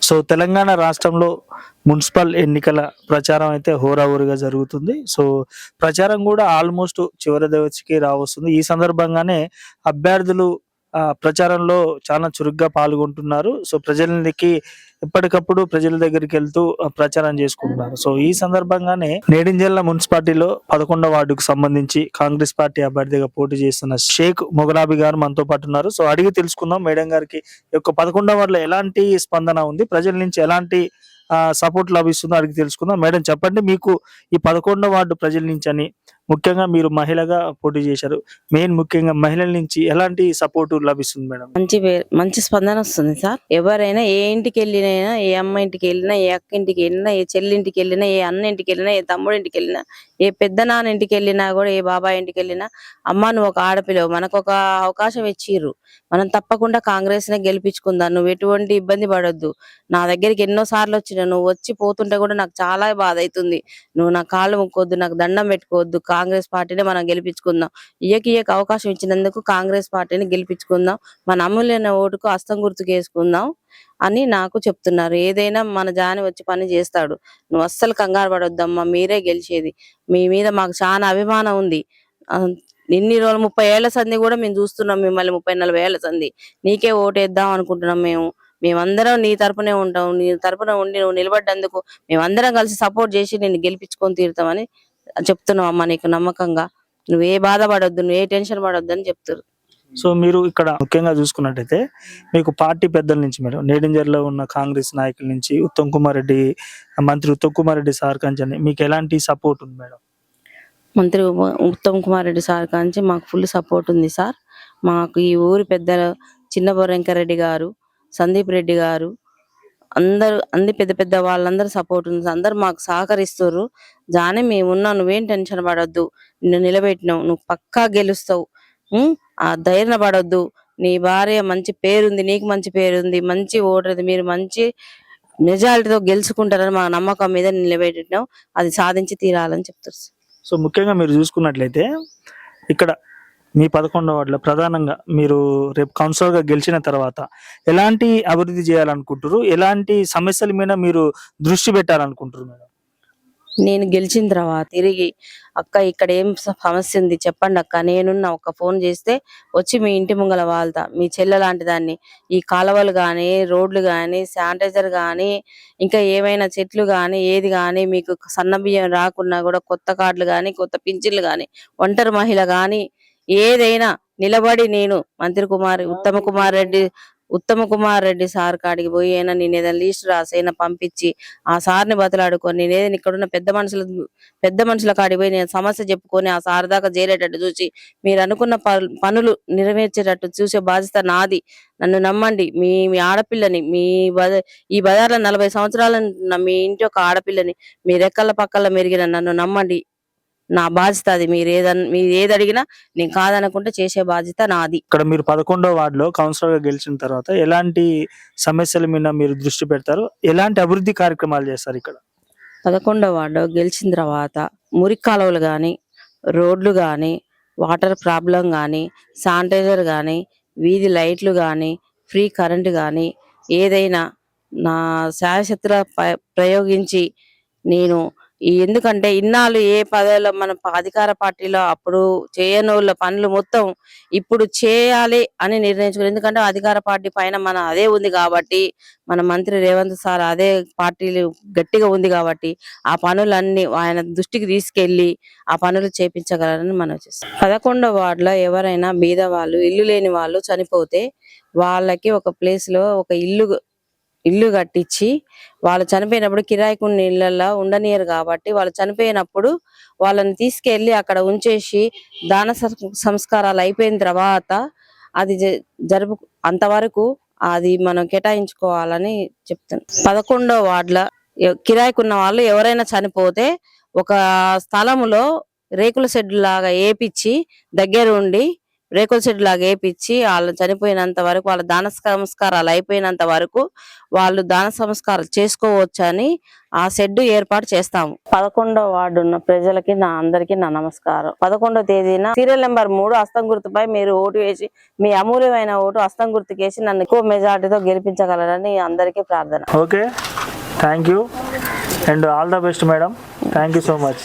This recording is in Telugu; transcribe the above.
సో తెలంగాణ రాష్ట్రంలో మున్సిపల్ ఎన్నికల ప్రచారం అయితే హోరాహోరీగా జరుగుతుంది. సో ప్రచారం కూడా ఆల్మోస్ట్ చివరి దశకి రావస్తుంది. ఈ సందర్భంగానే అభ్యర్థులు ప్రచారంలో చాలా చురుగ్గా పాల్గొంటున్నారు. సో ప్రజలకి ఎప్పటికప్పుడు ప్రజల దగ్గరికి వెళ్తూ ప్రచారం చేసుకుంటున్నారు. సో ఈ సందర్భంగానే నేడింజల్ల మున్సిపాలిటీలో 11వ వార్డుకు సంబంధించి కాంగ్రెస్ పార్టీ అభ్యర్థిగా పోటీ చేస్తున్న షేక్ మొగలాబీ గారు మనతో పాటు ఉన్నారు. సో అడిగి తెలుసుకుందాం మేడం గారికి ఈ యొక్క 11వ వార్డులో ఎలాంటి స్పందన ఉంది, ప్రజల నుంచి ఎలాంటి సపోర్ట్ లభిస్తుందో అడిగి తెలుసుకుందాం. మేడం చెప్పండి, మీకు ఈ 11వ వార్డు ప్రజల నుంచి అని, ముఖ్యంగా మీరు మహిళగా పోటీ చేశారు, ముఖ్యంగా మహిళల నుంచి ఎలాంటి సపోర్ట్ లభిస్తుంది మేడం? మంచి స్పందన వస్తుంది సార్. ఎవరైనా ఏ ఇంటికి వెళ్ళినా, ఏ అమ్మ ఇంటికి వెళ్ళినా, ఏ అక్క ఇంటికి వెళ్ళినా, ఏ చెల్లి ఇంటికి వెళ్ళినా, ఏ అన్న ఇంటికి వెళ్ళినా, ఏ తమ్ముడి ఇంటికి వెళ్ళినా, ఏ పెద్ద నాన్న ఇంటికి వెళ్ళినా కూడా, ఏ బాబాయ్ ఇంటికి వెళ్ళినా, అమ్మ నువ్వు ఒక ఆడపిల్లవు, మనకు ఒక అవకాశం ఇచ్చిర్రు, మనం తప్పకుండా కాంగ్రెస్ నే గెలిపించుకుందాం, నువ్వు ఎటువంటి ఇబ్బంది పడొద్దు, నా దగ్గరికి ఎన్నో సార్లు వచ్చిన, నువ్వు వచ్చి పోతుంటే కూడా నాకు చాలా బాధ అవుతుంది, నువ్వు నా కాళ్ళు ముక్కొద్దు, నాకు దండం పెట్టుకోవద్దు, కాంగ్రెస్ పార్టీని మనం గెలిపించుకుందాం, ఇయ్యకి అవకాశం ఇచ్చినందుకు కాంగ్రెస్ పార్టీని గెలిపించుకుందాం, మన అమూల్యమైన ఓటుకు హస్తం గుర్తుకు వేసుకుందాం అని నాకు చెప్తున్నారు. ఏదైనా మన జాని వచ్చి పని చేస్తాడు, నువ్వు అస్సలు కంగారు పడొద్దమ్మా, మీరే గెలిచేది, మీ మీద మాకు చాలా అభిమానం ఉంది, ఇన్ని రోజులు 30 ఏళ్ల సంధి కూడా మేము చూస్తున్నాం మిమ్మల్ని, 30-40 ఏళ్ల సంధి నీకే ఓటేద్దాం అనుకుంటున్నాం, మేమందరం నీ తరపునే ఉంటాం, నీ తరపున ఉండి నువ్వు నిలబడ్డందుకు మేమందరం కలిసి సపోర్ట్ చేసి నేను గెలిపించుకొని తీరుతామని చెప్తున్నావు అమ్మ, నీకు నమ్మకంగా, నువ్వు ఏ బాధపడొద్దు, నువ్వు ఏ టెన్షన్ పడొద్దు అని చెప్తారు. సో మీరు ఇక్కడ ముఖ్యంగా చూసుకున్నట్టయితే మీకు పార్టీ పెద్దల నుంచి మేడం, నేడింజర్లో ఉన్న కాంగ్రెస్ నాయకుల నుంచి మంత్రి ఉత్తమ్ కుమార్ రెడ్డి సార్ కంచి మీకు ఎలాంటి సపోర్ట్ ఉంది మేడం? మంత్రి ఉత్తమ్ కుమార్ రెడ్డి సార్ కాంచి మాకు ఫుల్ సపోర్ట్ ఉంది సార్. మాకు ఈ ఊరి పెద్దలు చిన్నబొరెంకరెడ్డి గారు, సందీప్ రెడ్డి గారు, అన్ని పెద్ద పెద్ద వాళ్ళందరూ సపోర్ట్ ఉంది, అందరు మాకు సహకరిస్తారు. జానే మేమున్నా, నువ్వేం టెన్షన్ పడొద్దు, నిన్ను నిలబెట్టినావు, నువ్వు పక్కా గెలుస్తావు, ఆ ధైర్యం పడొద్దు, నీ భార్య మంచి పేరుంది, నీకు మంచి పేరుంది, మంచి ఓటర్ది, మీరు మంచి మెజారిటీతో గెలుచుకుంటారని మా నమ్మకం మీద నిలబెట్టినావు, అది సాధించి తీరాలని చెప్తారు. సో ముఖ్యంగా మీరు చూసుకున్నట్లయితే ఇక్కడ మీ 11వ వార్డులో ప్రధానంగా మీరు రేపు కౌన్సిలర్గా గెలిచిన తర్వాత ఎలాంటి అభివృద్ధి చేయాలనుకుంటారు, ఎలాంటి సమస్యల మీద మీరు దృష్టి పెట్టాలనుకుంటారు మేడం? నేను గెలిచిన తర్వాత తిరిగి, అక్క ఇక్కడ ఏం సమస్య ఉంది చెప్పండి అక్క, నేనున్న ఒక ఫోన్ చేస్తే వచ్చి మీ ఇంటి ముంగల వాళ్తా, మీ చెల్లె లాంటి దాన్ని, ఈ కాలువలు కానీ, రోడ్లు కానీ, శానిటైజర్ కానీ, ఇంకా ఏమైనా చెట్లు కానీ, ఏది కానీ మీకు సన్న బియ్యం రాకున్నా కూడా కొత్త కార్డులు కానీ, కొత్త పింఛన్లు కానీ, ఒంటరి మహిళ కానీ, ఏదైనా నిలబడి నేను మంత్రి ఉత్తమ కుమార్ రెడ్డి సార్ కాడికి పోయి అయినా నేను ఏదైనా లిస్ట్ రాసైనా పంపించి ఆ సార్ని బతలాడుకొని, నేనేదైనా ఇక్కడున్న పెద్ద మనుషుల కాడికి పోయి నేను సమస్య చెప్పుకొని ఆ సార్ దాకా చేరేటట్టు చూసి, మీరు అనుకున్న పనులు నెరవేర్చేటట్టు చూసే బాధ్యత నాది, నన్ను నమ్మండి, మీ ఆడపిల్లని, ఈ బజార్లో 40 సంవత్సరాల మీ ఇంటి ఒక ఆడపిల్లని, మీ రెక్కల పక్కల మెరిగిన నన్ను నమ్మండి, నా బాధ్యత అది, మీరు ఏది అడిగినా నేను కాదనుకుంటే చేసే బాధ్యత నాది. ఇక్కడ మీరు 11వ వార్డులో కౌన్సిలర్ గా గెలిచిన తర్వాత ఎలాంటి సమస్యల మీద మీరు దృష్టి పెడతారు, ఎలాంటి అభివృద్ధి కార్యక్రమాలు చేస్తారు? ఇక్కడ 11వ వార్డు గెలిచిన తర్వాత మురికి కాలువలు కానీ, రోడ్లు కానీ, వాటర్ ప్రాబ్లం కానీ, శానిటైజర్ కానీ, వీధి లైట్లు కానీ, ఫ్రీ కరెంటు కానీ, ఏదైనా నా శాయశక్తుల ప్రయోగించి నేను, ఎందుకంటే ఇన్నాళ్ళు ఏ పదవిలో మన అధికార పార్టీలో అప్పుడు చేయనోళ్ళ పనులు మొత్తం ఇప్పుడు చేయాలి అని నిర్ణయించుకుని, ఎందుకంటే అధికార పార్టీ పైన మన అదే ఉంది కాబట్టి, మన మంత్రి రేవంత్ సార్ అదే పార్టీలు గట్టిగా ఉంది కాబట్టి ఆ పనులన్నీ ఆయన దృష్టికి తీసుకెళ్లి ఆ పనులు చేపించగలరని మనం చేస్తాం. 11వ వార్డులో ఎవరైనా బీద వాళ్ళు, ఇల్లు లేని వాళ్ళు చనిపోతే వాళ్ళకి ఒక ప్లేస్ లో ఒక ఇల్లు కట్టించి, వాళ్ళు చనిపోయినప్పుడు కిరాయికున్న ఇళ్లలో ఉండనియరు కాబట్టి, వాళ్ళు చనిపోయినప్పుడు వాళ్ళని తీసుకెళ్లి అక్కడ ఉంచేసి దాన సంస్కారాలు అయిపోయిన తర్వాత అది అంతవరకు అది మనం కేటాయించుకోవాలని చెప్తాను. 11వ వార్డులో కిరాయికున్న వాళ్ళు ఎవరైనా చనిపోతే ఒక స్థలంలో రేకుల షెడ్ లాగా వేపించి దగ్గర ఉండి రేకుల షెడ్ లాగా వేపించి వాళ్ళు చనిపోయినంత వరకు వాళ్ళ దాన సంస్కారాలు అయిపోయినంత వరకు వాళ్ళు దాన సంస్కారాలు చేసుకోవచ్చని ఆ షెడ్ ఏర్పాటు చేస్తాము. 11వ వార్డు ఉన్న ప్రజలకి అందరికీ నా నమస్కారం. 11వ తేదీన సీరియల్ నెంబర్ 3 హస్తం గుర్తుపై మీరు ఓటు వేసి మీ అమూల్యమైన ఓటు హస్తం గుర్తుకేసి నన్ను ఎక్కువ మెజార్టీతో గెలిపించగలరని అందరికీ ప్రార్థన. Okay, thank you and all the best madam. Thank you so much.